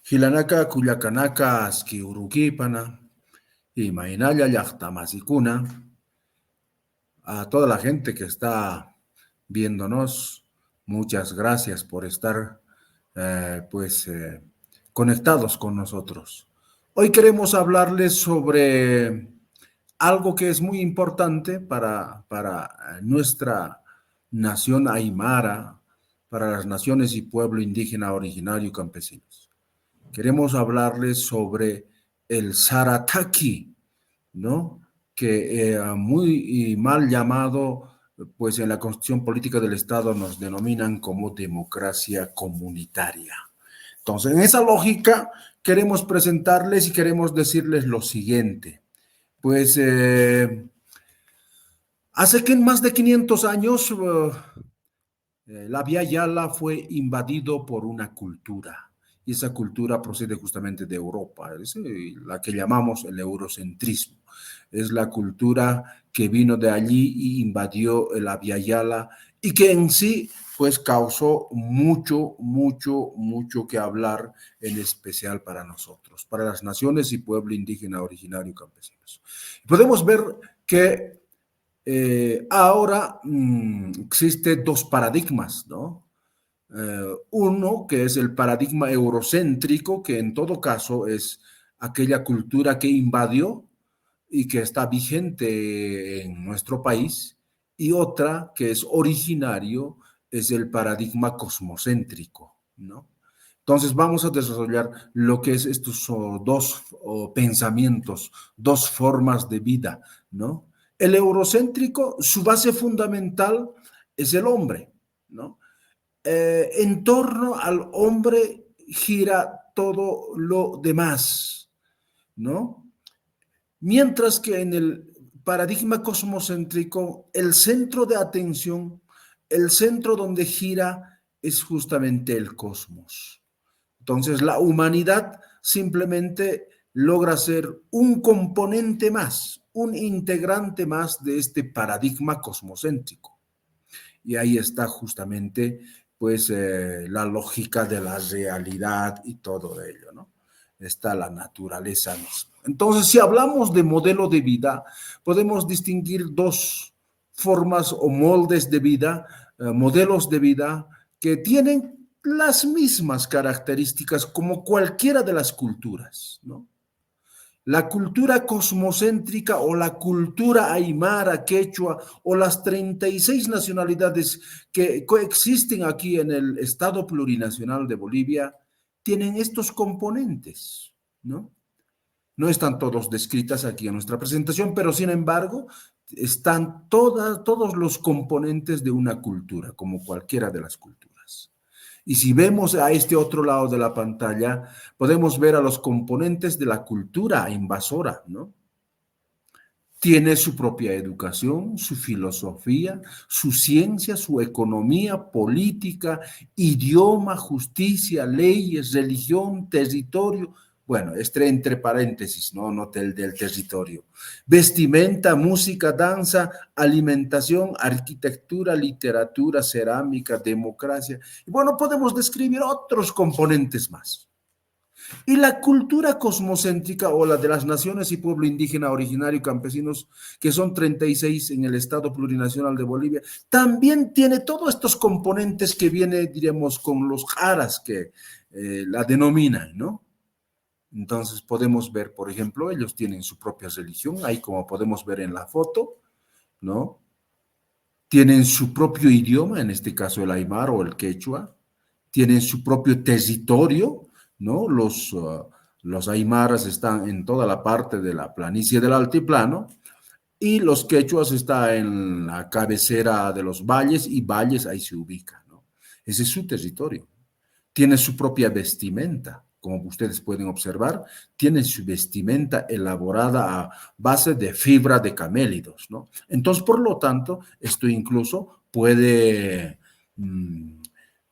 Hilanaka kuyakanaka aski urukipana y mainalla llaqtamasicuna, a toda la gente que está viéndonos, muchas gracias por estar conectados con nosotros. Hoy queremos hablarles sobre algo que es muy importante para nuestra nación aymara, para las naciones y pueblo indígena originario y campesinos. Queremos hablarles sobre el Sarataki, ¿no? Que muy mal llamado, pues en la Constitución Política del Estado nos denominan como democracia comunitaria. Entonces, en esa lógica, queremos presentarles y queremos decirles lo siguiente. Pues hace que más de 500 años la Vía Yala fue invadido por una cultura y esa cultura procede justamente de Europa, es la que llamamos el eurocentrismo. Es la cultura que vino de allí y invadió la Vía Yala y que en sí pues causó mucho que hablar, en especial para nosotros, para las naciones y pueblo indígena originario campesinos. Podemos ver que ahora existe dos paradigmas, ¿no? Uno que es el paradigma eurocéntrico, que en todo caso es aquella cultura que invadió y que está vigente en nuestro país, y otra que es originario, es el paradigma cosmocéntrico, ¿no? Entonces vamos a desarrollar lo que es estos dos pensamientos, dos formas de vida, ¿no? El eurocéntrico, su base fundamental es el hombre, ¿no? En torno al hombre gira todo lo demás, ¿no? Mientras que en el paradigma cosmocéntrico, el centro de atención, el centro donde gira es justamente el cosmos. Entonces, la humanidad simplemente logra ser un componente más, un integrante más de este paradigma cosmocéntrico. Y ahí está justamente pues la lógica de la realidad y todo ello, ¿no? Está la naturaleza misma. Entonces, si hablamos de modelo de vida, podemos distinguir dos formas o moldes de vida, modelos de vida que tienen las mismas características como cualquiera de las culturas, ¿no? La cultura cosmocéntrica o la cultura aymara, quechua o las 36 nacionalidades que coexisten aquí en el Estado plurinacional de Bolivia tienen estos componentes, ¿no? No están todos descritas aquí en nuestra presentación, pero sin embargo están todos los componentes de una cultura, como cualquiera de las culturas. Y si vemos a este otro lado de la pantalla, podemos ver a los componentes de la cultura invasora, ¿no? Tiene su propia educación, su filosofía, su ciencia, su economía, política, idioma, justicia, leyes, religión, territorio. Bueno, entre paréntesis, no del territorio. Vestimenta, música, danza, alimentación, arquitectura, literatura, cerámica, democracia. Y bueno, podemos describir otros componentes más. Y la cultura cosmocéntrica o la de las naciones y pueblo indígena originario y campesinos, que son 36 en el Estado plurinacional de Bolivia, también tiene todos estos componentes que viene, diremos, con los jaras que la denominan, ¿no? Entonces podemos ver, por ejemplo, ellos tienen su propia religión, ahí como podemos ver en la foto, ¿no? Tienen su propio idioma, en este caso el aymara o el quechua, tienen su propio territorio, ¿no? Los aymaras están en toda la parte de la planicie del altiplano y los quechuas están en la cabecera de los valles y valles ahí se ubican, ¿no? Ese es su territorio. Tiene su propia vestimenta, como ustedes pueden observar, tiene su vestimenta elaborada a base de fibra de camélidos, ¿no? Entonces, por lo tanto, esto incluso puede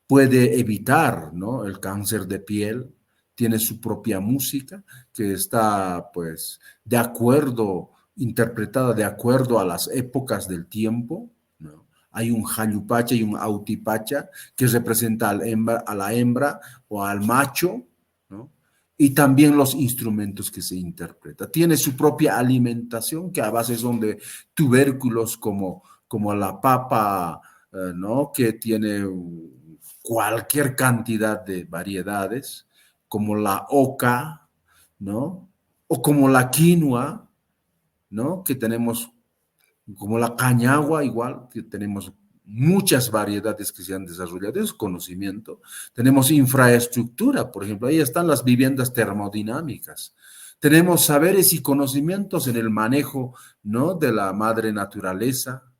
evitar, ¿no?, el cáncer de piel. Tiene su propia música que está, pues, de acuerdo, interpretada de acuerdo a las épocas del tiempo, ¿no? Hay un jayupacha y un autipacha que representa a la hembra o al macho, ¿no? y también los instrumentos que se interpreta. Tiene su propia alimentación, que a base son de tubérculos como la papa, ¿no? Que tiene cualquier cantidad de variedades, como la oca, ¿no? O como la quinoa, ¿no? Que tenemos, como la cañagua, igual, que tenemos muchas variedades que se han desarrollado, es conocimiento. Tenemos infraestructura, por ejemplo, ahí están las viviendas termodinámicas. Tenemos saberes y conocimientos en el manejo, ¿no? De la madre naturaleza.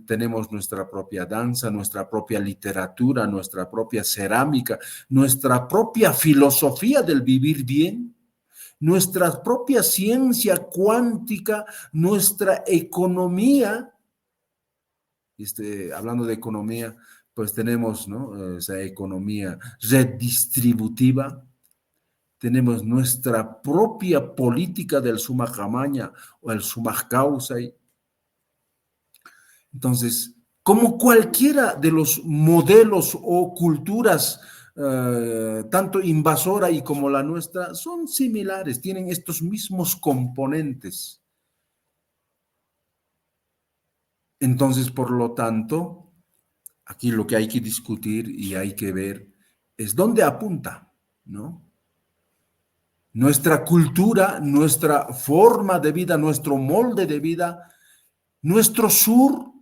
Tenemos nuestra propia danza, nuestra propia literatura, nuestra propia cerámica, nuestra propia filosofía del vivir bien, nuestra propia ciencia cuántica, nuestra economía. Hablando de economía, pues tenemos, ¿no? Esa economía redistributiva, tenemos nuestra propia política del summa camaña o el summa causa. Entonces, como cualquiera de los modelos o culturas, tanto invasora y como la nuestra, son similares, tienen estos mismos componentes. Entonces, por lo tanto, aquí lo que hay que discutir y hay que ver es dónde apunta, ¿no? Nuestra cultura, nuestra forma de vida, nuestro molde de vida, nuestro sur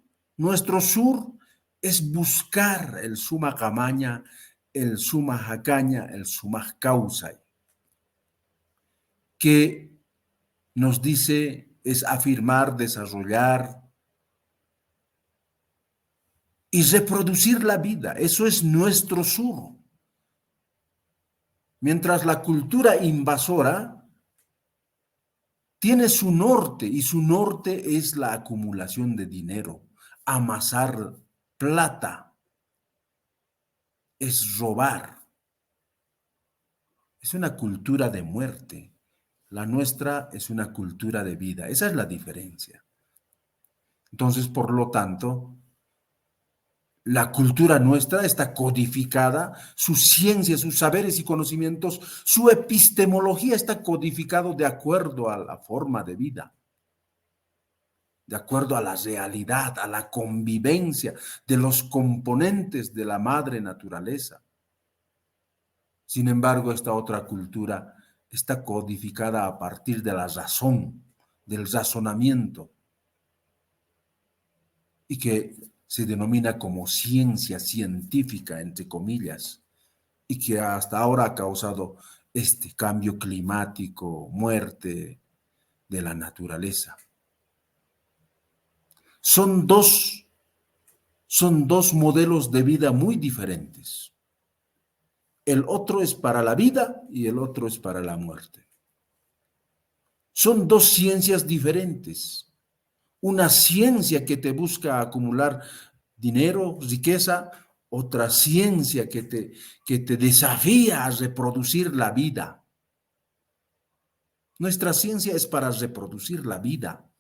es buscar el summa camaña, el summa jacaña, el summa causa, que nos dice es afirmar, desarrollar y reproducir la vida. Eso es nuestro sur. Mientras la cultura invasora tiene su norte y su norte es la acumulación de dinero, amasar plata, es robar. Es una cultura de muerte. La nuestra es una cultura de vida. Esa es la diferencia. Entonces, por lo tanto, la cultura nuestra está codificada, su ciencia, sus saberes y conocimientos, su epistemología está codificado de acuerdo a la forma de vida, de acuerdo a la realidad, a la convivencia de los componentes de la madre naturaleza. Sin embargo, esta otra cultura está codificada a partir de la razón, del razonamiento, y que se denomina como ciencia científica, entre comillas, y que hasta ahora ha causado este cambio climático, muerte de la naturaleza. Son dos modelos de vida muy diferentes. El otro es para la vida y el otro es para la muerte. Son dos ciencias diferentes. Una ciencia que te busca acumular dinero, riqueza, otra ciencia que te desafía a reproducir la vida. Nuestra ciencia es para reproducir la vida.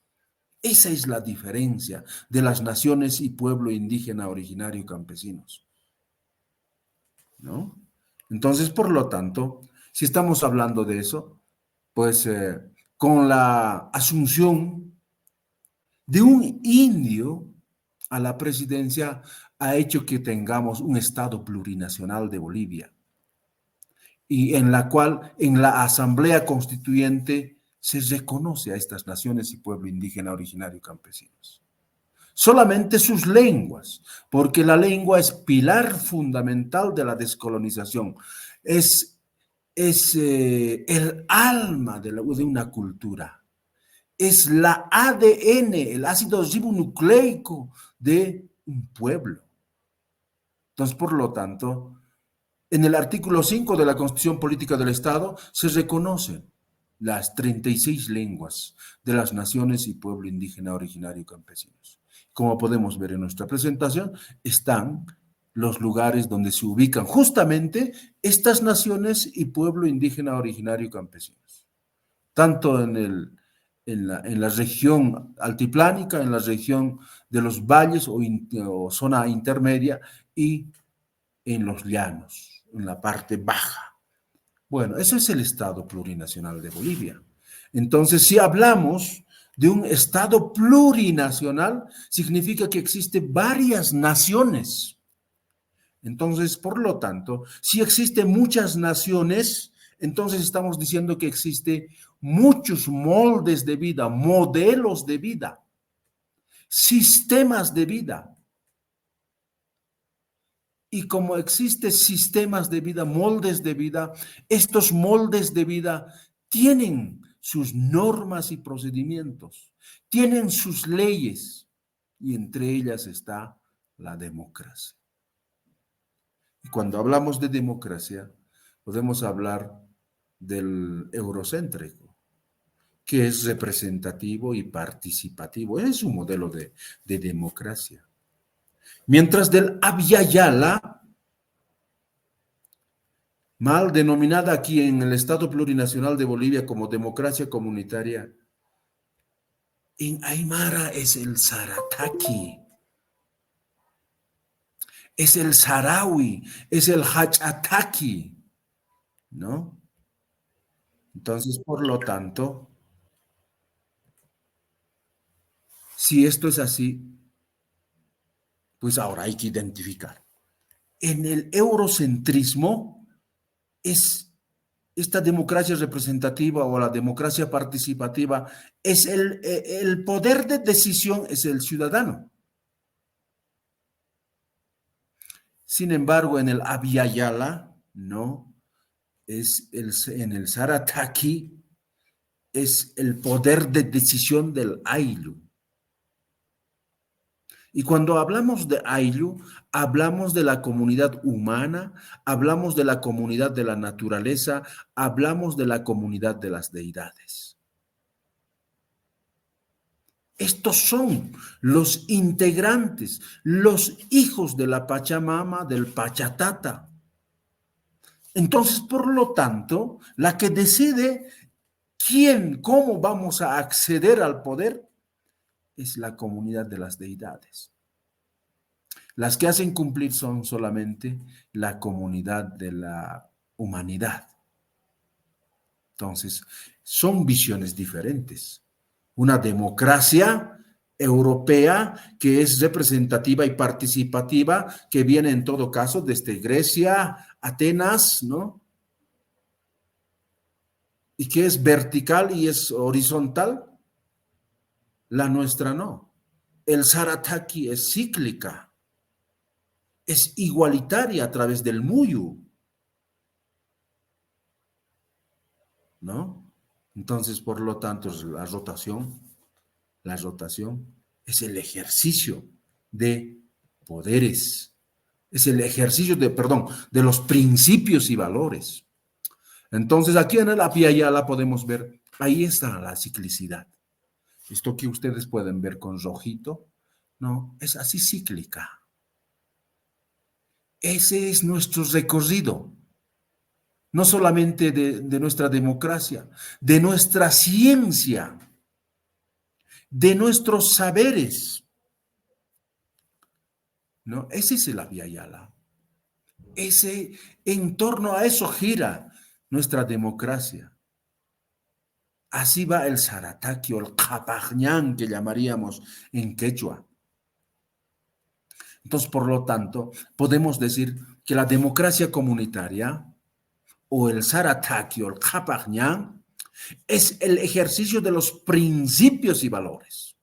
Esa es la diferencia de las naciones y pueblo indígena originario campesinos, ¿no? Entonces, por lo tanto, si estamos hablando de eso, pues con la asunción de un indio a la presidencia ha hecho que tengamos un Estado plurinacional de Bolivia y en la cual en la Asamblea Constituyente se reconoce a estas naciones y pueblo indígena originario campesinos. Solamente sus lenguas, porque la lengua es pilar fundamental de la descolonización, es el alma de una cultura, es la ADN, el ácido ribonucleico de un pueblo. Entonces, por lo tanto, en el artículo 5 de la Constitución Política del Estado se reconocen las 36 lenguas de las naciones y pueblo indígena originario y campesinos. Como podemos ver en nuestra presentación, están los lugares donde se ubican justamente estas naciones y pueblo indígena originario y campesinos. Tanto en la región altiplánica, en la región de los valles o zona intermedia y en los llanos, en la parte baja. Bueno, eso es el Estado plurinacional de Bolivia. Entonces, si hablamos de un Estado plurinacional, significa que existen varias naciones. Entonces, por lo tanto, si existen muchas naciones, entonces estamos diciendo que existen muchos moldes de vida, modelos de vida, sistemas de vida. Y como existen sistemas de vida, moldes de vida, estos moldes de vida tienen sus normas y procedimientos, tienen sus leyes, y entre ellas está la democracia. Y cuando hablamos de democracia, podemos hablar del eurocéntrico, que es representativo y participativo. Es un modelo de democracia. Mientras del Abya Yala, mal denominada aquí en el Estado Plurinacional de Bolivia como democracia comunitaria, en Aymara es el Sarataki, es el Sarawi, es el Hachataki, ¿no? Entonces, por lo tanto, si esto es así, pues ahora hay que identificar. En el eurocentrismo es esta democracia representativa o la democracia participativa, es el poder de decisión es el ciudadano. Sin embargo, en el Abya Yala, no, en el Sarataki es el poder de decisión del Ayllu. Y cuando hablamos de Ayllu, hablamos de la comunidad humana, hablamos de la comunidad de la naturaleza, hablamos de la comunidad de las deidades. Estos son los integrantes, los hijos de la Pachamama, del Pachatata. Entonces, por lo tanto, la que decide quién, cómo vamos a acceder al poder, es la comunidad de las deidades. Las que hacen cumplir son solamente la comunidad de la humanidad. Entonces, son visiones diferentes. Una democracia europea que es representativa y participativa, que viene en todo caso desde Grecia, Atenas, ¿no? Y que es vertical y es horizontal. La nuestra no. El Sarataki es cíclica, es igualitaria a través del Muyu, ¿no? Entonces, por lo tanto, la rotación es el ejercicio de poderes, es el ejercicio de los principios y valores. Entonces, aquí en el Abya Yala podemos ver, ahí está la ciclicidad. Esto que ustedes pueden ver con rojito, no, es así cíclica. Ese es nuestro recorrido, no solamente de nuestra democracia, de nuestra ciencia, de nuestros saberes, ¿no? Ese es el Abya Yala. En torno a eso gira nuestra democracia. Así va el Sarataki o el Kapajñán, que llamaríamos en quechua. Entonces, por lo tanto, podemos decir que la democracia comunitaria o el Sarataki o el Kapajñán es el ejercicio de los principios y valores.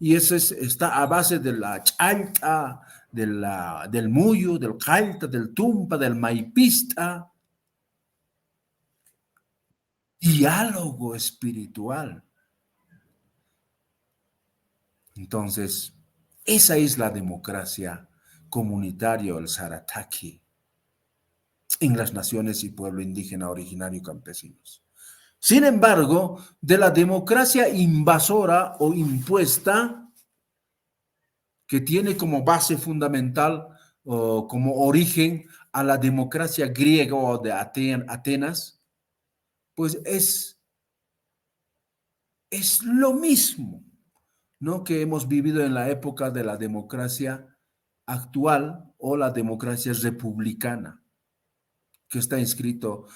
Y eso está a base de la chalta, del muyo, del calta, del tumpa, del maipista. Diálogo espiritual. Entonces, esa es la democracia comunitaria, el Sarataki, en las naciones y pueblo indígena originario campesinos. Sin embargo, de la democracia invasora o impuesta, que tiene como base fundamental o como origen a la democracia griega o de Atenas, pues es lo mismo, ¿no? Que hemos vivido en la época de la democracia actual o la democracia republicana, que está inscrito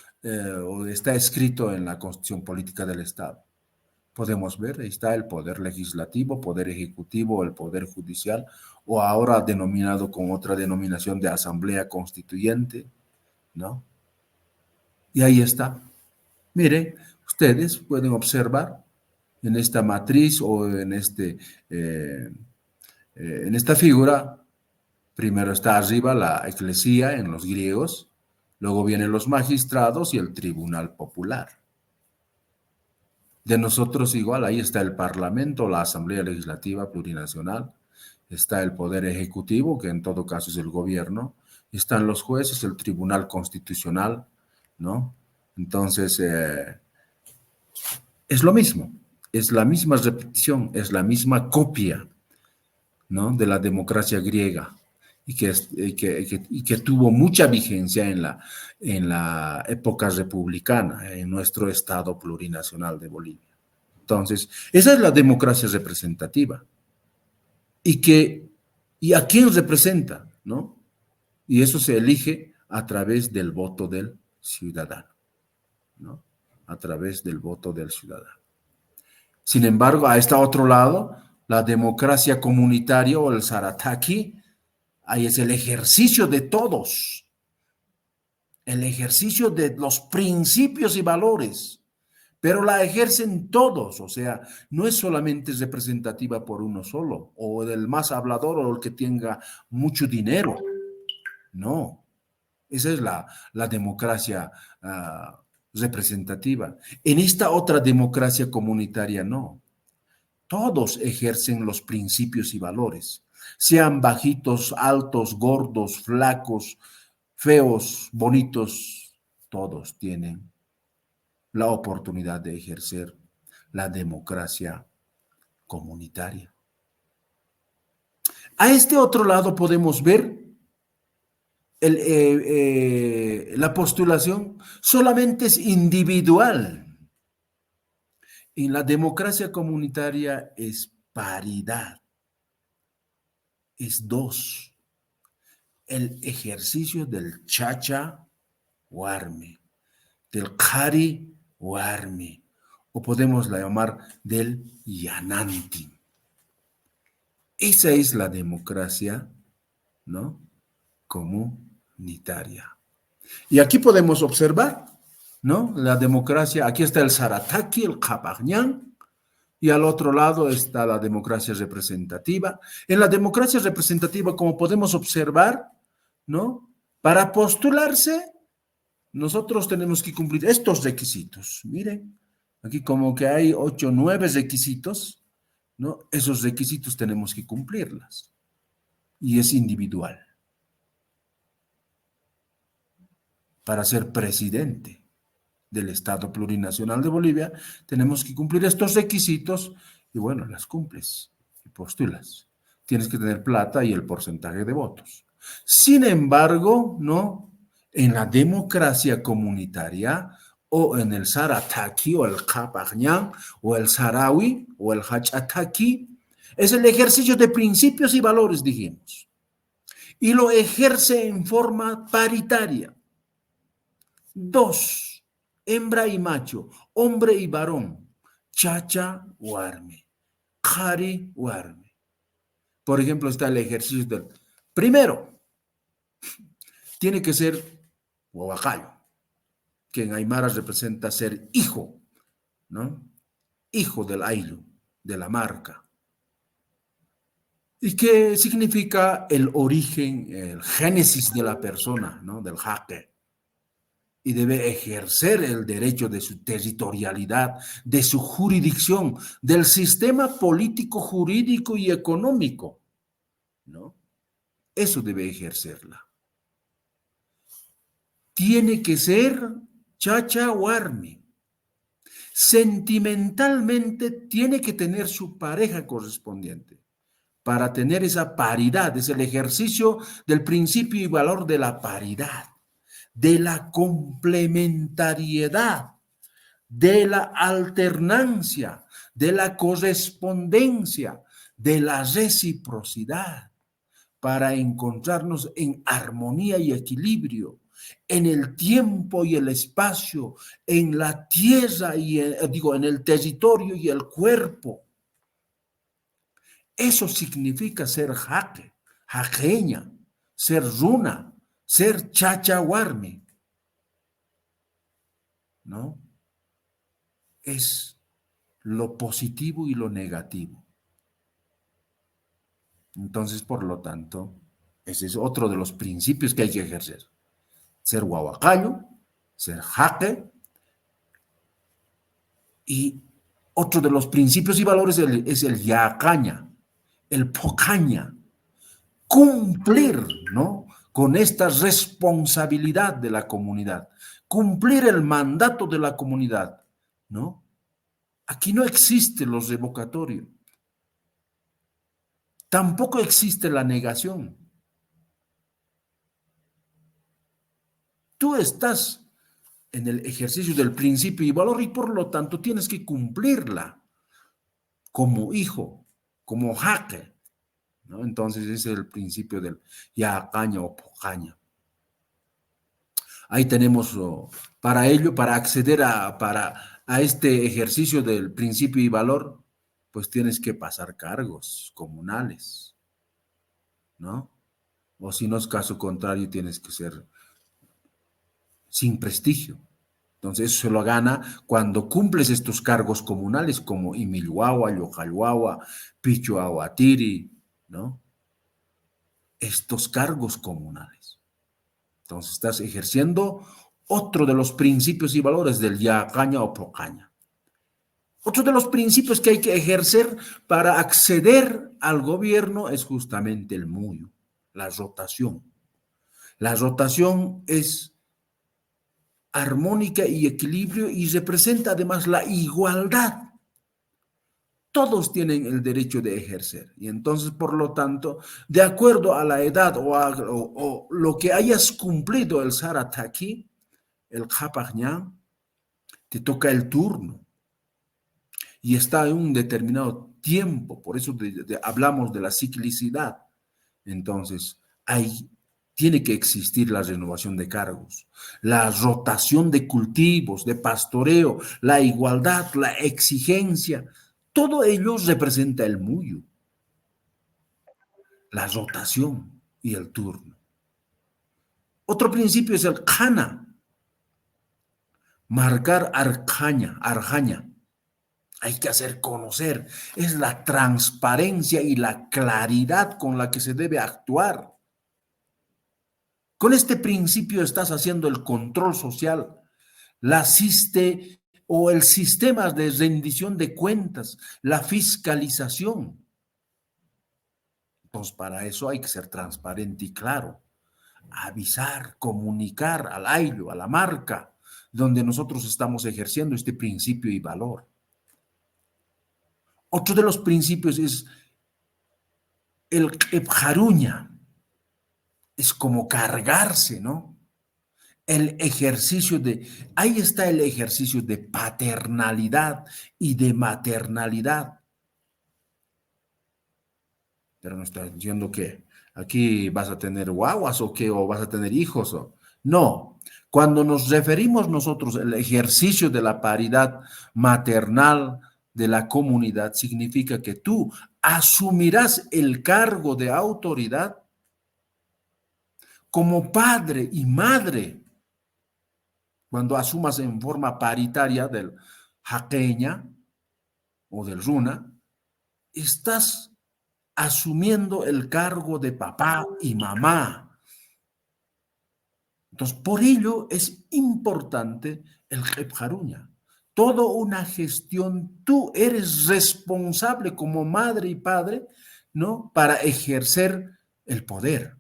o está escrito en la Constitución Política del Estado. Podemos ver, ahí está el poder legislativo, poder ejecutivo, el poder judicial, o ahora denominado con otra denominación de asamblea constituyente, ¿no? Y ahí está. Miren, ustedes pueden observar en esta matriz o en esta figura, primero está arriba la eclesía en los griegos, luego vienen los magistrados y el tribunal popular. De nosotros igual, ahí está el Parlamento, la Asamblea Legislativa Plurinacional, está el Poder Ejecutivo, que en todo caso es el gobierno, están los jueces, el Tribunal Constitucional, ¿no? Entonces, es lo mismo, es la misma repetición, es la misma copia, ¿no? De la democracia griega y que tuvo mucha vigencia en la época republicana, en nuestro Estado plurinacional de Bolivia. Entonces, esa es la democracia representativa. ¿Y a quién representa? ¿No? Y eso se elige a través del voto del ciudadano, ¿no? A través del voto del ciudadano. Sin embargo, a este otro lado, la democracia comunitaria o el Sarataki, ahí es el ejercicio de todos, el ejercicio de los principios y valores, pero la ejercen todos, o sea, no es solamente representativa por uno solo, o del más hablador o el que tenga mucho dinero, no, esa es la democracia representativa. En esta otra democracia comunitaria no. Todos ejercen los principios y valores, sean bajitos, altos, gordos, flacos, feos, bonitos, todos tienen la oportunidad de ejercer la democracia comunitaria. A este otro lado podemos ver la postulación solamente es individual. En la democracia comunitaria es paridad, es dos, el ejercicio del chacha warme, del qari warme, o podemos llamar del yananti. Esa es la democracia, ¿no? Comunitaria. Y aquí podemos observar, ¿no? La democracia, aquí está el Sarataki, el Kapagñán, y al otro lado está la democracia representativa. En la democracia representativa, como podemos observar, ¿no? Para postularse, nosotros tenemos que cumplir estos requisitos. Miren, aquí como que hay 8 o 9 requisitos, ¿no? Esos requisitos tenemos que cumplirlas. Y es individual. Para ser presidente del Estado Plurinacional de Bolivia, tenemos que cumplir estos requisitos y bueno, las cumples y postulas. Tienes que tener plata y el porcentaje de votos. Sin embargo, no, en la democracia comunitaria o en el Sarataki o el Kapagñán o el Sarawi o el Hachataki, es el ejercicio de principios y valores, dijimos. Y lo ejerce en forma paritaria. Dos, hembra y macho, hombre y varón, chacha o arme, jari o arme. Por ejemplo, está el ejercicio del... Primero, tiene que ser huahuacayo, que en Aymara representa ser hijo, ¿no? Hijo del ayllu, de la marca. ¿Y qué significa el origen, el génesis de la persona, ¿no? Del jaque? Y debe ejercer el derecho de su territorialidad, de su jurisdicción, del sistema político, jurídico y económico, ¿no? Eso debe ejercerla. Tiene que ser chacha o arme. Sentimentalmente tiene que tener su pareja correspondiente para tener esa paridad, es el ejercicio del principio y valor de la paridad, de la complementariedad, de la alternancia, de la correspondencia, de la reciprocidad, para encontrarnos en armonía y equilibrio en el tiempo y el espacio, en la tierra y en el territorio y el cuerpo. Eso significa ser jaque, jaqueña, ser runa, ser chachahuarme, ¿no? Es lo positivo y lo negativo. Entonces, por lo tanto, ese es otro de los principios que hay que ejercer. Ser huahuacayo, ser jaque, y otro de los principios y valores es el yacaña, el pocaña, cumplir, ¿no? Con esta responsabilidad de la comunidad, cumplir el mandato de la comunidad, ¿no? Aquí no existe lo revocatorio, tampoco existe la negación. Tú estás en el ejercicio del principio y valor y por lo tanto tienes que cumplirla como hijo, como jaque, ¿no? Entonces ese es el principio del yacaña o pocaña. Ahí tenemos para ello, para acceder a este ejercicio del principio y valor, pues tienes que pasar cargos comunales, ¿no? O si no es caso contrario, tienes que ser sin prestigio. Entonces eso se lo gana cuando cumples estos cargos comunales como Imilhuahua, Yojalhuahua, Pichuahuatiri, ¿no? Estos cargos comunales. Entonces estás ejerciendo otro de los principios y valores del yacaña o pocaña. Otro de los principios que hay que ejercer para acceder al gobierno es justamente el muyo, la rotación. La rotación es armónica y equilibrio y representa además la igualdad. Todos tienen el derecho de ejercer y entonces, por lo tanto, de acuerdo a la edad o lo que hayas cumplido el Sarataki, el Japagñán, te toca el turno y está en un determinado tiempo, por eso hablamos de la ciclicidad. Entonces, tiene que existir la renovación de cargos, la rotación de cultivos, de pastoreo, la igualdad, la exigencia, todo ello representa el muyo, la rotación y el turno. Otro principio es el khana, marcar arjaña. Hay que hacer conocer, es la transparencia y la claridad con la que se debe actuar. Con este principio estás haciendo el control social, la o el sistema de rendición de cuentas, la fiscalización. Entonces, para eso hay que ser transparente y claro, avisar, comunicar al ailo, a la marca, donde nosotros estamos ejerciendo este principio y valor. Otro de los principios es el Ebjaruña, es como cargarse, ¿no? El ejercicio ahí está el ejercicio de paternalidad y de maternalidad. Pero no está diciendo que aquí vas a tener guaguas o que o vas a tener hijos. No, cuando nos referimos nosotros al ejercicio de la paridad maternal de la comunidad, significa que tú asumirás el cargo de autoridad como padre y madre cuando asumas en forma paritaria del jaqueña o del runa, estás asumiendo el cargo de papá y mamá. Entonces, por ello es importante el Jebjaruña. Todo una gestión, tú eres responsable como madre y padre, ¿no? Para ejercer el poder.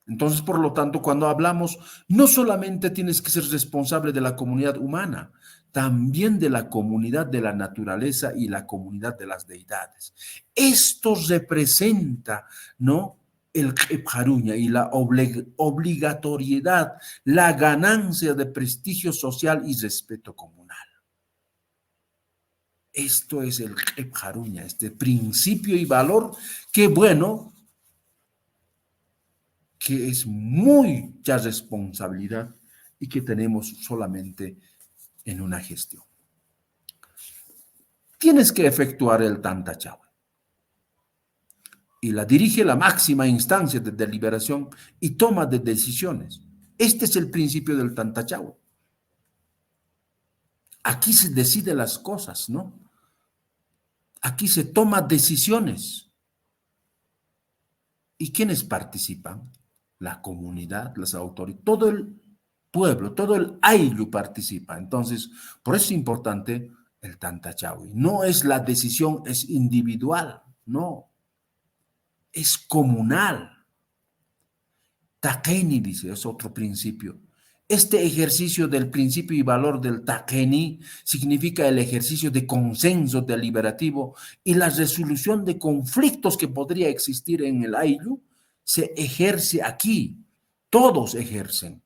Entonces, por lo tanto, cuando hablamos, no solamente tienes que ser responsable de la comunidad humana, también de la comunidad de la naturaleza y la comunidad de las deidades. Esto representa, ¿no? El Jebjaruña y la obligatoriedad, la ganancia de prestigio social y respeto comunal. Esto es el Jebjaruña, este principio y valor que, bueno, que es mucha responsabilidad y que tenemos solamente en una gestión. Tienes que efectuar el Tantachawi y la dirige la máxima instancia de deliberación y toma de decisiones. Este es el principio del Tantachawi. Aquí se deciden las cosas, ¿no? Aquí se toman decisiones. ¿Y quiénes participan? La comunidad, las autoridades, todo el pueblo, todo el ayllu participa. Entonces, por eso es importante el Tantachawi. No es la decisión, es individual, no, es comunal. Takeni, dice, es otro principio. Este ejercicio del principio y valor del Takeni significa el ejercicio de consenso deliberativo y la resolución de conflictos que podría existir en el ayllu se ejerce aquí. Todos ejercen.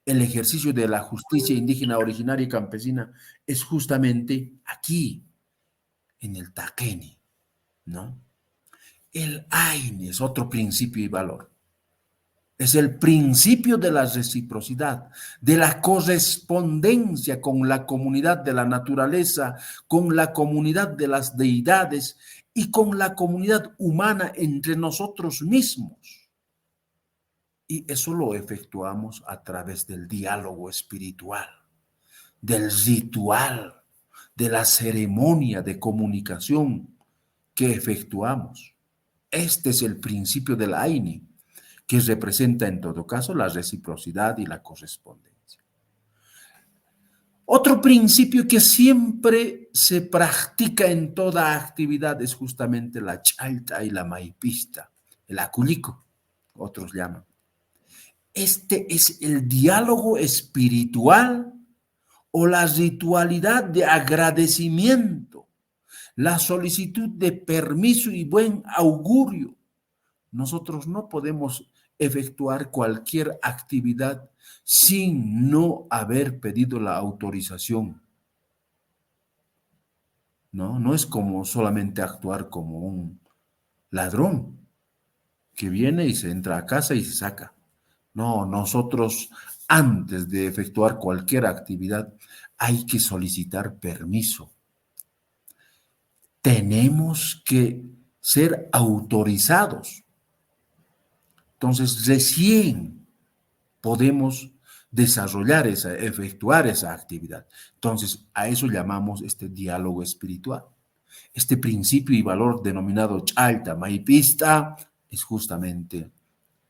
El ejercicio de la justicia indígena, originaria y campesina es justamente aquí, en el Takeni, ¿no? El Aini es otro principio y valor. Es el principio de la reciprocidad, de la correspondencia con la comunidad de la naturaleza, con la comunidad de las deidades y con la comunidad humana entre nosotros mismos. Y eso lo efectuamos a través del diálogo espiritual, del ritual, de la ceremonia de comunicación que efectuamos. Este es el principio del Aini, que representa en todo caso la reciprocidad y la correspondencia. Otro principio que siempre se practica en toda actividad es justamente la chalta y la maipista, el aculico, otros llaman. Este es el diálogo espiritual o la ritualidad de agradecimiento, la solicitud de permiso y buen augurio. Nosotros no podemos efectuar cualquier actividad sin no haber pedido la autorización. No, no es como solamente actuar como un ladrón que viene y se entra a casa y se saca. No, nosotros antes de efectuar cualquier actividad hay que solicitar permiso. Tenemos que ser autorizados. Entonces, recién podemos desarrollar efectuar esa actividad. Entonces, a eso llamamos este diálogo espiritual. Este principio y valor denominado chalta, maipista, es justamente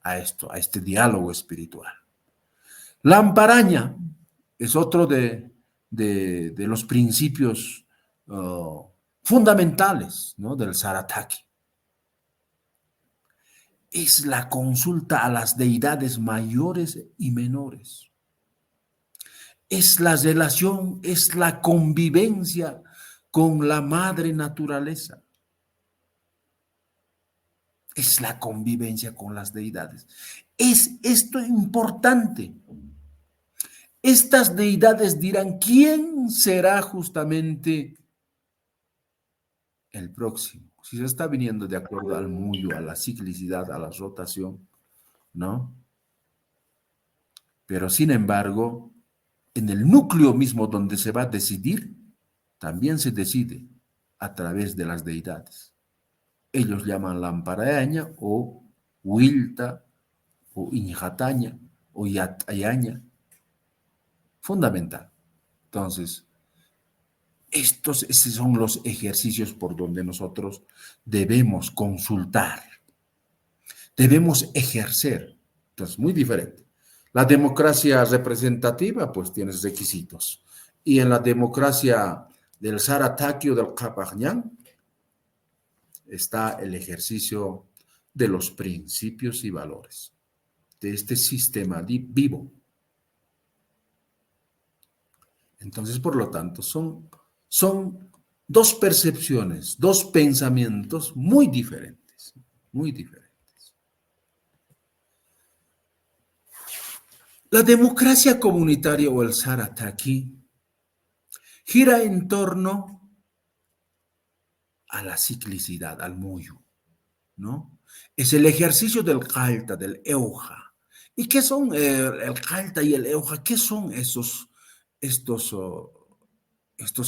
a esto, a este diálogo espiritual. Lamparaña es otro de los principios fundamentales, ¿no?, del Sarataki. Es la consulta a las deidades mayores y menores. Es la relación, es la convivencia con la madre naturaleza. Es la convivencia con las deidades. Es esto importante. Estas deidades dirán quién será justamente el próximo. Si se está viniendo de acuerdo al muyo, a la ciclicidad, a la rotación, ¿no? Pero sin embargo, en el núcleo mismo donde se va a decidir, también se decide a través de las deidades. Ellos llaman lamparaña o huilta o injataña o yatayaña. Fundamental. Entonces, estos son los ejercicios por donde nosotros debemos consultar, debemos ejercer. Entonces, muy diferente. La democracia representativa, pues, tiene requisitos. Y en la democracia del Sarataki o del Kapagñán está el ejercicio de los principios y valores de este sistema vivo. Entonces, por lo tanto, son dos percepciones, dos pensamientos muy diferentes, muy diferentes. La democracia comunitaria o el Sarataki gira en torno a la ciclicidad, al muyu, ¿no? Es el ejercicio del Kalta, del Euja. ¿Y qué son el Kalta y el Euja? ¿Qué son estos, estos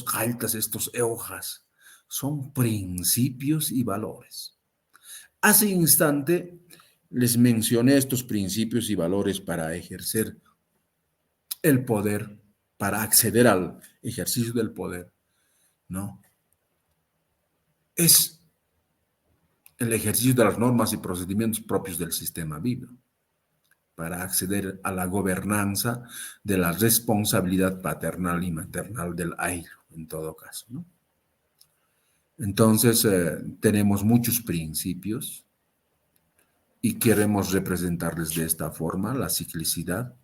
Kaltas, estos Eujas? Son principios y valores. Hace instante les mencioné estos principios y valores para ejercer el poder, para acceder al ejercicio del poder, ¿no? Es el ejercicio de las normas y procedimientos propios del sistema vivo, para acceder a la gobernanza de la responsabilidad paternal y maternal del ailo, en todo caso, ¿no? Entonces, tenemos muchos principios y queremos representarles de esta forma la ciclicidad.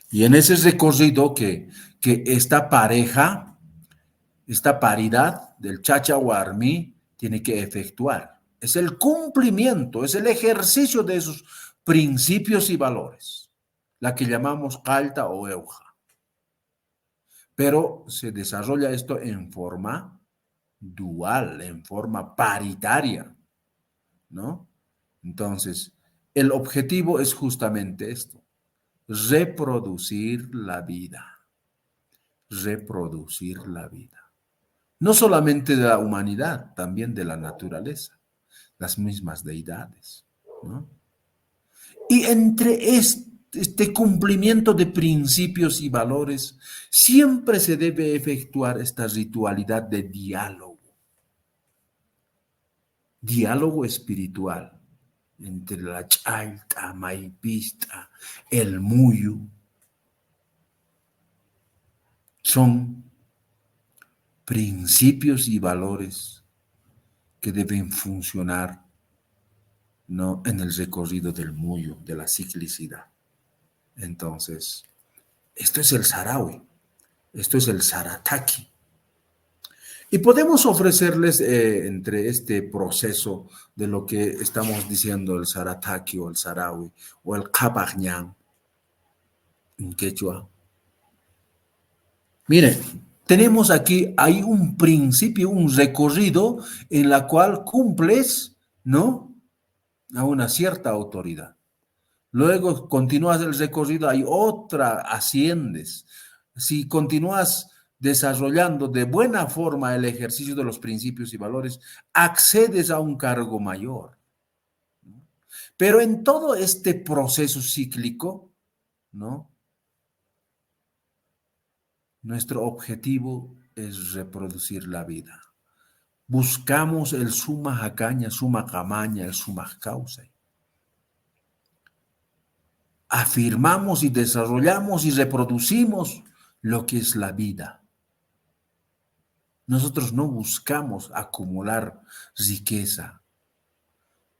Y en ese recorrido que esta pareja, esta paridad del Chachahuarmi tiene que efectuar. Es el cumplimiento, es el ejercicio de esos principios y valores, la que llamamos Kalta o Euja. Pero se desarrolla esto en forma dual, en forma paritaria, ¿no? Entonces, el objetivo es justamente esto, reproducir la vida, reproducir la vida. No solamente de la humanidad, también de la naturaleza, las mismas deidades, ¿no? Y entre este cumplimiento de principios y valores, siempre se debe efectuar esta ritualidad de diálogo espiritual entre la Chalta, Maipista, el Muyu. Son principios y valores que deben funcionar, ¿no?, en el recorrido del Muyu, de la ciclicidad. Entonces, esto es el Sarawi, esto es el Sarataki. Y podemos ofrecerles entre este proceso de lo que estamos diciendo, el Sarataki o el Sarawi o el Kabagñán en quechua. Miren, tenemos aquí, hay un principio, un recorrido en la cual cumples, ¿no?, a una cierta autoridad. Luego continúas el recorrido, hay otra, asciendes. Si continúas desarrollando de buena forma el ejercicio de los principios y valores, accedes a un cargo mayor. Pero en todo este proceso cíclico, ¿no?, nuestro objetivo es reproducir la vida. Buscamos el suma jacaña, suma camaña, el suma causa. Afirmamos y desarrollamos y reproducimos lo que es la vida. Nosotros no buscamos acumular riqueza.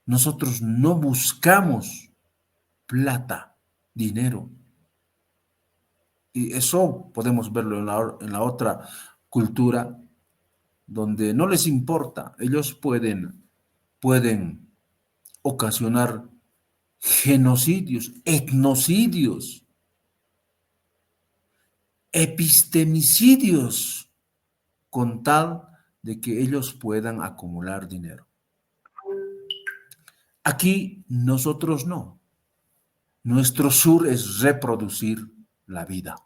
Nosotros no buscamos plata, dinero. Y eso podemos verlo en la otra cultura, donde no les importa. Ellos pueden ocasionar genocidios, etnocidios, epistemicidios, con tal de que ellos puedan acumular dinero. Aquí nosotros no. Nuestro sur es reproducir la vida.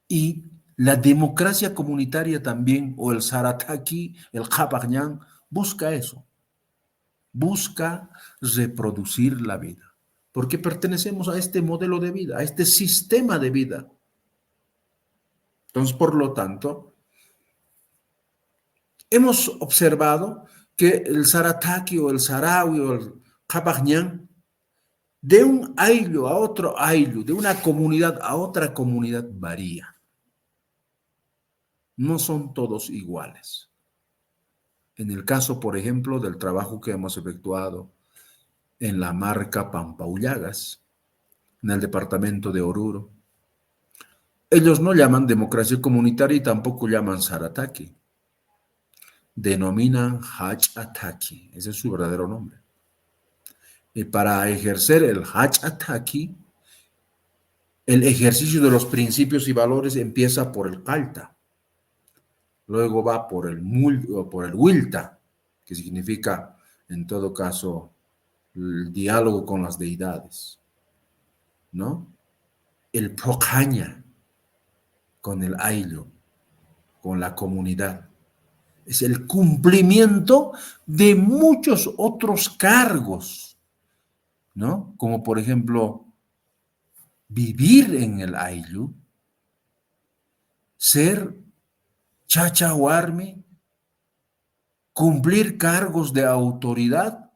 Y la democracia comunitaria también, o el Sarataki, el Kabagñán, busca eso. Busca reproducir la vida. Porque pertenecemos a este modelo de vida, a este sistema de vida. Entonces, por lo tanto, hemos observado que el Sarataki o el Sarawi o el Kabagñán, de un ayllu a otro ayllu, de una comunidad a otra comunidad, varía. No son todos iguales. En el caso, por ejemplo, del trabajo que hemos efectuado en la marca Pampaullagas, en el departamento de Oruro, ellos no llaman democracia comunitaria y tampoco llaman Sarataki. Denominan Hach Ataki, ese es su verdadero nombre. Y para ejercer el Hach Ataki, el ejercicio de los principios y valores empieza por el Kalta, luego va por el Wilta, que significa en todo caso, el diálogo con las deidades, ¿no? El procaña con el ayllu, con la comunidad. Es el cumplimiento de muchos otros cargos, ¿no? Como por ejemplo, vivir en el ayllu, ser chachahuarmi, cumplir cargos de autoridad.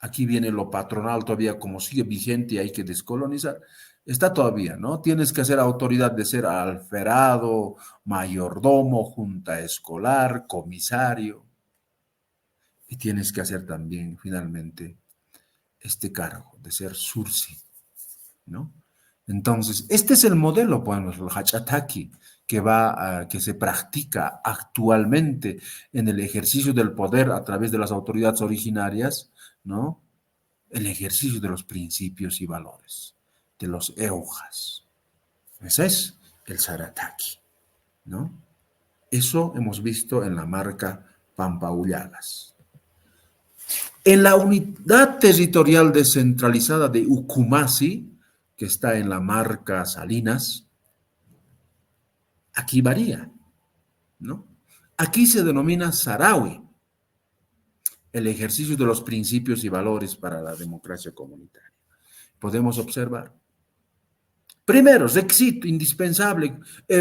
Aquí viene lo patronal todavía, como sigue vigente y hay que descolonizar. Está todavía, ¿no? Tienes que hacer autoridad de ser alferado, mayordomo, junta escolar, comisario. Y tienes que hacer también, finalmente, este cargo de ser sursi, ¿no? Entonces, este es el modelo, pues, el hachataki, que se practica actualmente en el ejercicio del poder a través de las autoridades originarias, ¿no? El ejercicio de los principios y valores, de los eujas. Ese es el Sarataki, ¿no? Eso hemos visto en la marca Pampahullagas. En la unidad territorial descentralizada de Ucumasi, que está en la marca Salinas, aquí varía, ¿no? Aquí se denomina Sarawi, el ejercicio de los principios y valores para la democracia comunitaria. Podemos observar. Primero, requisito indispensable,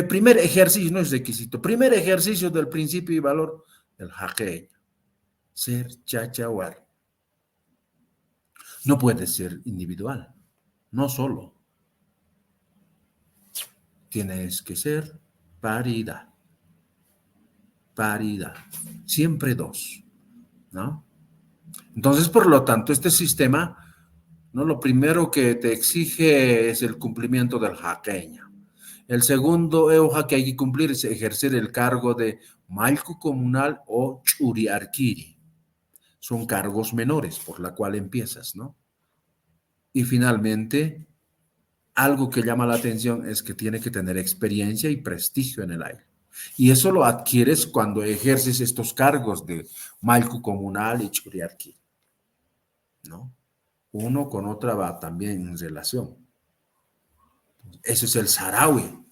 primer ejercicio, no es requisito, primer ejercicio del principio y valor del jaqueño, ser chachahuar. No puede ser individual, no solo. Tienes que ser paridad, paridad, siempre dos, ¿no? Entonces, por lo tanto, este sistema, ¿no? Lo primero que te exige es el cumplimiento del jaqueño. El segundo EUJA que hay que cumplir es ejercer el cargo de malco comunal o churiarquiri. Son cargos menores por la cual empiezas, ¿no? Y finalmente, algo que llama la atención es que tiene que tener experiencia y prestigio en el aire. Y eso lo adquieres cuando ejerces estos cargos de malco comunal y churiarquiri, ¿no? Uno con otra va también en relación. Ese es el sarawi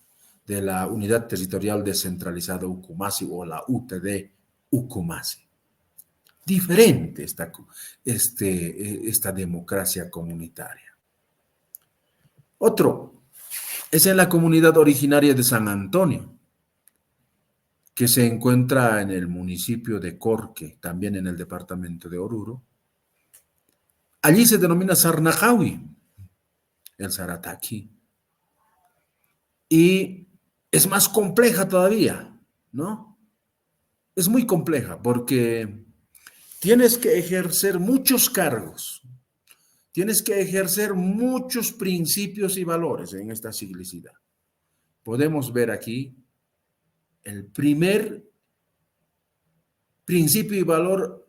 de la Unidad Territorial Descentralizada Ucumasi o la UTD Ucumasi. Diferente esta democracia comunitaria. Otro es en la comunidad originaria de San Antonio, que se encuentra en el municipio de Corque, también en el departamento de Oruro. Allí se denomina Sarnajawi, el Sarataki. Y es más compleja todavía, ¿no? Es muy compleja porque tienes que ejercer muchos cargos, tienes que ejercer muchos principios y valores en esta ciclicidad. Podemos ver aquí el primer principio y valor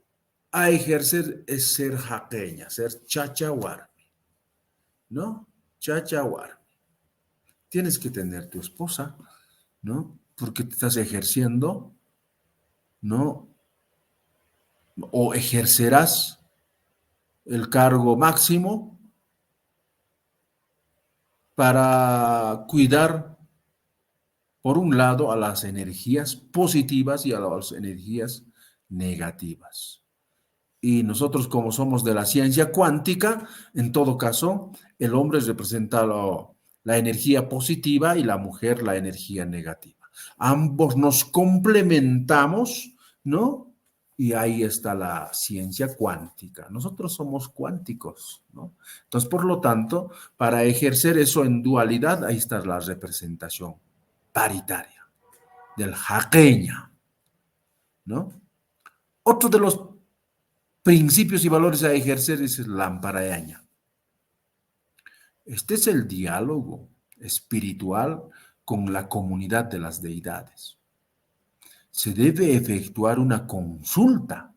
a ejercer es ser jaqueña, ser chachahuarmi, ¿no? Chachahuarmi. Tienes que tener tu esposa, ¿no? Porque te estás ejerciendo, ¿no? O ejercerás el cargo máximo para cuidar, por un lado, a las energías positivas y a las energías negativas. Y nosotros, como somos de la ciencia cuántica, en todo caso, el hombre representa la energía positiva y la mujer la energía negativa. Ambos nos complementamos, ¿no? Y ahí está la ciencia cuántica. Nosotros somos cuánticos, ¿no? Entonces, por lo tanto, para ejercer eso en dualidad, ahí está la representación paritaria del jaqueña, ¿no? Otro de los principios y valores a ejercer es el lamparayaña. Este es el diálogo espiritual con la comunidad de las deidades. Se debe efectuar una consulta,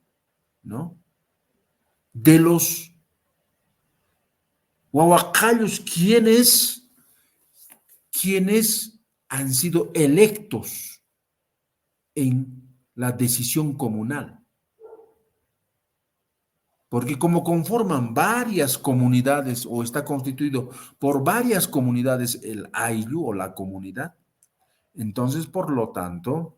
¿no? De los huahuacayos, quienes han sido electos en la decisión comunal. porque como conforman varias comunidades o está constituido por varias comunidades el ayllu o la comunidad, entonces por lo tanto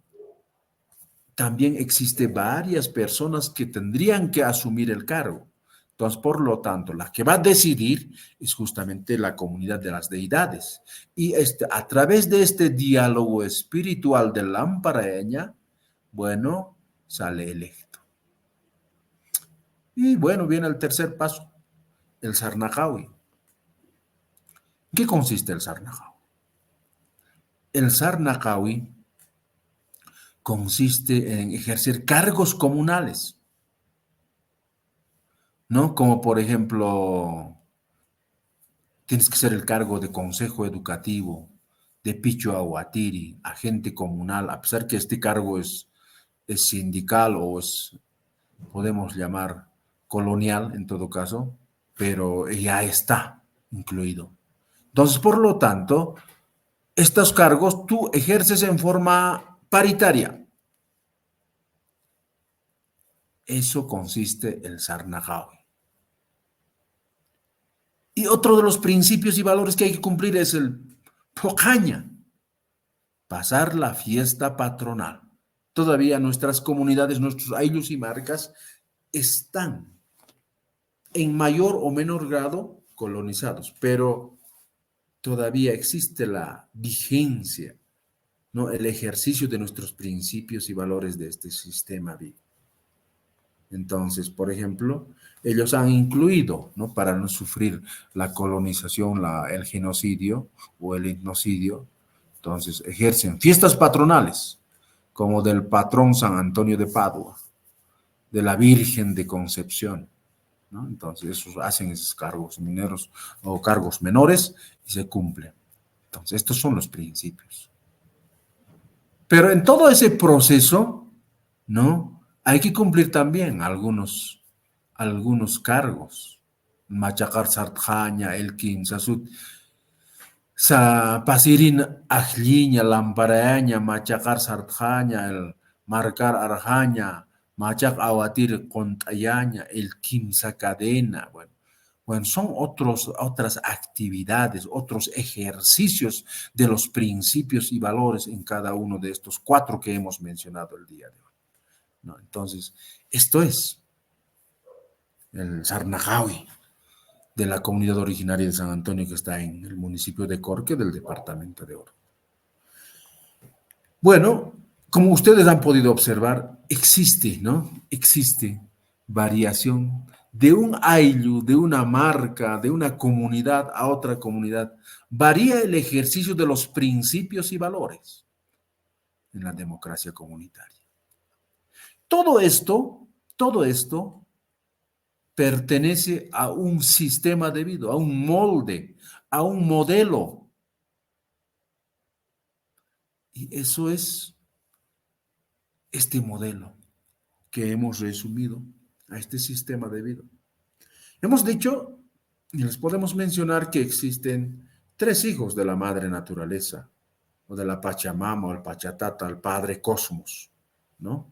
también existe varias personas que tendrían que asumir el cargo. Entonces, por lo tanto, la que va a decidir es justamente la comunidad de las deidades. Y a través de este diálogo espiritual de Lamparaeña, bueno, sale electo. Y bueno, viene el tercer paso, el Sarnajawi. ¿En qué consiste el Sarnajawi? El Sarnajawi consiste en ejercer cargos comunales, ¿no? Como por ejemplo, tienes que ser el cargo de consejo educativo, de Picho Aguatiri, agente comunal, a pesar que este cargo es sindical o es, podemos llamar colonial en todo caso, pero ya está incluido. Entonces, por lo tanto, estos cargos tú ejerces en forma paritaria. Eso consiste el Sarnajawi. Y otro de los principios y valores que hay que cumplir es el Pocaña, pasar la fiesta patronal. Todavía nuestras comunidades, nuestros ayllus y marcas están en mayor o menor grado colonizados, pero todavía existe la vigencia, ¿no? El ejercicio de nuestros principios y valores de este sistema vivo. Entonces, por ejemplo, ellos han incluido, ¿no? Para no sufrir la colonización, el genocidio o el etnocidio, entonces ejercen fiestas patronales, como del patrón San Antonio de Padua, de la Virgen de Concepción, ¿no? Entonces, esos hacen esos cargos mineros o cargos menores y se cumplen. Entonces, estos son los principios. Pero en todo ese proceso, ¿no? Hay que cumplir también algunos cargos. Machacar Sartjaña, Elkin, Sasut, Sa Pasirin Ajliña, Lamparaña, Machacar Sartjaña, el Marcar Arjaña, Machak Awatir Contayaña, el Kimsa Cadena, bueno, son otras actividades, otros ejercicios de los principios y valores en cada uno de estos cuatro que hemos mencionado el día de hoy, ¿no? Entonces, esto es el Sarnajawi de la comunidad originaria de San Antonio que está en el municipio de Corque del departamento de Oro. Bueno, como ustedes han podido observar, existe, ¿no? Existe variación de un ayllu, de una marca, de una comunidad a otra comunidad. Varía el ejercicio de los principios y valores en la democracia comunitaria. Todo esto pertenece a un sistema de vida, a un molde, a un modelo. Y eso es este modelo que hemos resumido a este sistema de vida. Hemos dicho y les podemos mencionar que existen tres hijos de la madre naturaleza, o de la Pachamama, o el Pachatata, el Padre Cosmos, ¿no?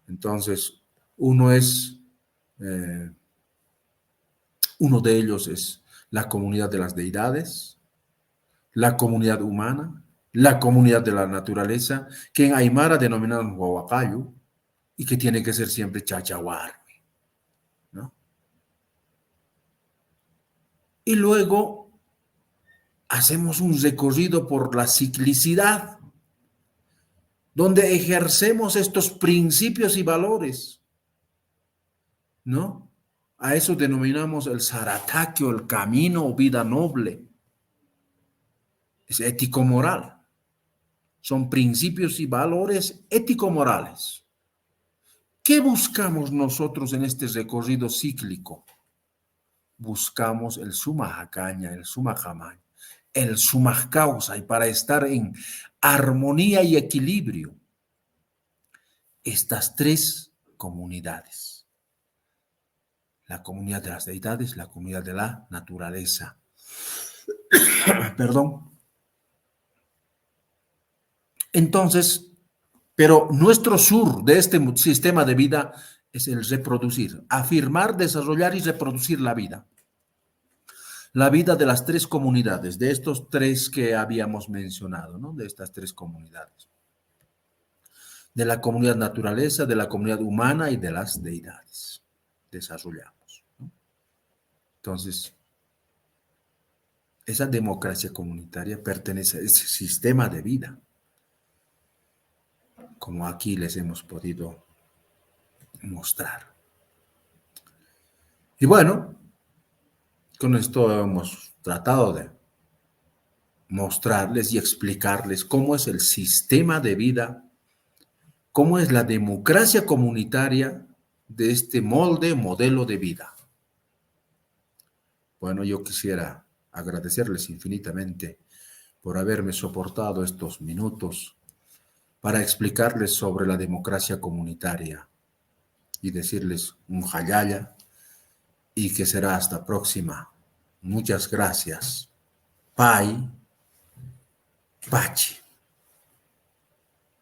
Entonces, uno de ellos es la comunidad de las deidades, la comunidad humana, la comunidad de la naturaleza, que en Aymara denominaron Huahuacayo, y que tiene que ser siempre Chachahuar, ¿no? Y luego hacemos un recorrido por la ciclicidad, donde ejercemos estos principios y valores, ¿no? A eso denominamos el Sarataque o el camino o vida noble. Es ético-moral. Son principios y valores ético-morales. ¿Qué buscamos nosotros en este recorrido cíclico? Buscamos el Sumajacaña, el Sumajamay, el Sumajcausa, y para estar en armonía y equilibrio, estas tres comunidades. La comunidad de las deidades, la comunidad de la naturaleza. Perdón. Entonces, pero nuestro sur de este sistema de vida es el reproducir, afirmar, desarrollar y reproducir la vida. La vida de las tres comunidades, de estos tres que habíamos mencionado, ¿no? De estas tres comunidades. De la comunidad naturaleza, de la comunidad humana y de las deidades. Desarrollamos, ¿no? Entonces, esa democracia comunitaria pertenece a ese sistema de vida, como aquí les hemos podido mostrar. Y bueno, con esto hemos tratado de mostrarles y explicarles cómo es el sistema de vida, cómo es la democracia comunitaria de este modelo de vida. Bueno, yo quisiera agradecerles infinitamente por haberme soportado estos minutos para explicarles sobre la democracia comunitaria y decirles un hayaya y que será hasta próxima. Muchas gracias. Pai, Pachi.